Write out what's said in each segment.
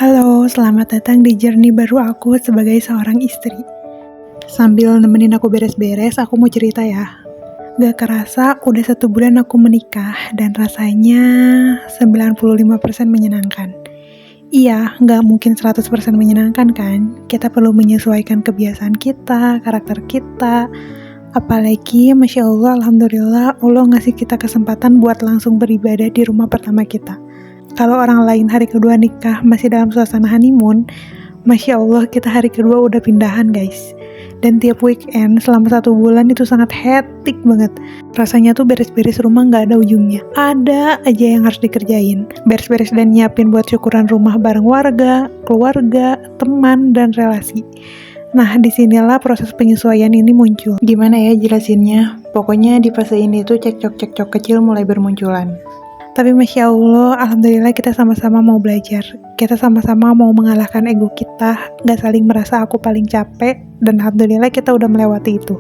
Halo, selamat datang di journey baru aku sebagai seorang istri. Sambil nemenin aku beres-beres, aku mau cerita ya. Gak kerasa udah 1 bulan aku menikah dan rasanya 95% menyenangkan. Iya, gak mungkin 100% menyenangkan kan? Kita perlu menyesuaikan kebiasaan kita, karakter kita. Apalagi, Masya Allah, Alhamdulillah, Allah ngasih kita kesempatan buat langsung beribadah di rumah pertama kita. Kalau orang lain hari kedua nikah masih dalam suasana honeymoon, Masya Allah kita hari kedua udah pindahan guys. Dan tiap weekend selama 1 bulan itu sangat hektik banget. Rasanya tuh beres-beres rumah gak ada ujungnya. Ada aja yang harus dikerjain. Beres-beres dan nyiapin buat syukuran rumah bareng warga, keluarga, teman, dan relasi. Nah, disinilah proses penyesuaian ini muncul. Gimana ya jelasinnya? Pokoknya di fase ini tuh cekcok-cekcok kecil mulai bermunculan. Tapi Masya Allah, Alhamdulillah kita sama-sama mau belajar. Kita sama-sama mau mengalahkan ego kita, gak saling merasa aku paling capek, dan Alhamdulillah kita udah melewati itu.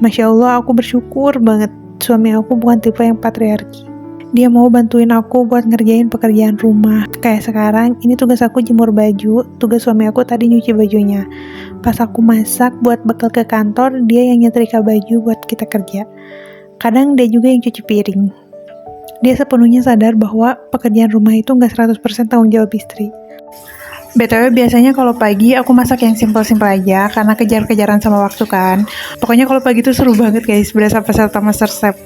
Masya Allah, aku bersyukur banget. Suami aku bukan tipe yang patriarki. Dia mau bantuin aku buat ngerjain pekerjaan rumah. Kayak sekarang, ini tugas aku jemur baju, tugas suami aku tadi nyuci bajunya. Pas aku masak buat bekal ke kantor, dia yang nyetrika baju buat kita kerja. Kadang dia juga yang cuci piring. Dia sepenuhnya sadar bahwa pekerjaan rumah itu nggak 100% tanggung jawab istri. BTW biasanya kalau pagi aku masak yang simpel-simpel aja karena kejar-kejaran sama waktu kan. Pokoknya kalau pagi itu seru banget guys, berasa peserta MasterChef.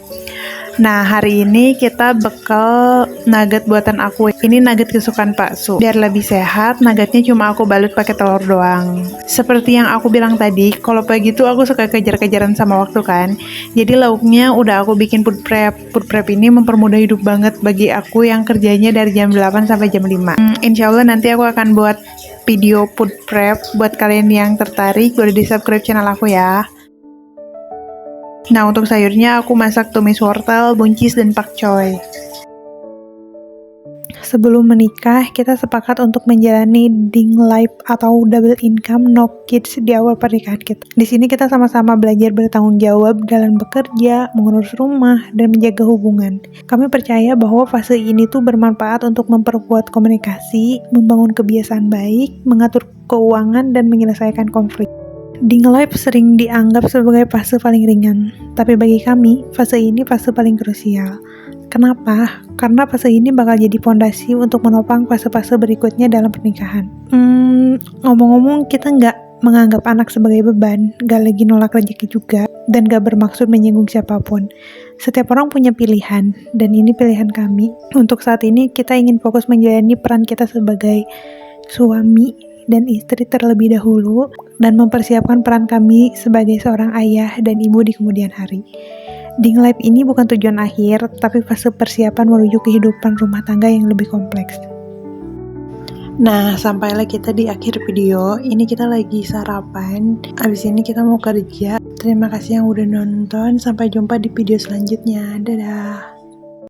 Nah, hari ini kita bekal nugget buatan aku. Ini nugget kesukaan Pak Su. Biar lebih sehat, nuggetnya cuma aku balut pakai telur doang. Seperti yang aku bilang tadi, kalau pagi tuh aku suka kejar-kejaran sama waktu kan. Jadi lauknya udah aku bikin food prep. Food prep ini mempermudah hidup banget bagi aku yang kerjanya dari jam 8 sampai jam 5. Insya Allah nanti aku akan buat video food prep buat kalian yang tertarik. Boleh di subscribe channel aku ya. Nah, untuk sayurnya aku masak tumis wortel, buncis, dan pakcoy. Sebelum menikah, kita sepakat untuk menjalani ding life atau double income no kids di awal pernikahan kita. Di sini kita sama-sama belajar bertanggung jawab dalam bekerja, mengurus rumah, dan menjaga hubungan. Kami percaya bahwa fase ini tuh bermanfaat untuk memperkuat komunikasi, membangun kebiasaan baik, mengatur keuangan, dan menyelesaikan konflik. Ding life sering dianggap sebagai fase paling ringan, tapi bagi kami, fase ini fase paling krusial. Kenapa? Karena fase ini bakal jadi fondasi untuk menopang fase-fase berikutnya dalam pernikahan. Ngomong-ngomong, kita nggak menganggap anak sebagai beban, nggak lagi nolak rezeki juga, dan nggak bermaksud menyinggung siapapun. Setiap orang punya pilihan, dan ini pilihan kami. Untuk saat ini, kita ingin fokus menjalani peran kita sebagai suami dan istri terlebih dahulu, dan mempersiapkan peran kami sebagai seorang ayah dan ibu di kemudian hari. Ding life ini bukan tujuan akhir, tapi fase persiapan menuju kehidupan rumah tangga yang lebih kompleks. Nah, sampailah kita di akhir video. Ini kita lagi sarapan, abis ini kita mau kerja. Terima kasih yang udah nonton, sampai jumpa di video selanjutnya. Dadah.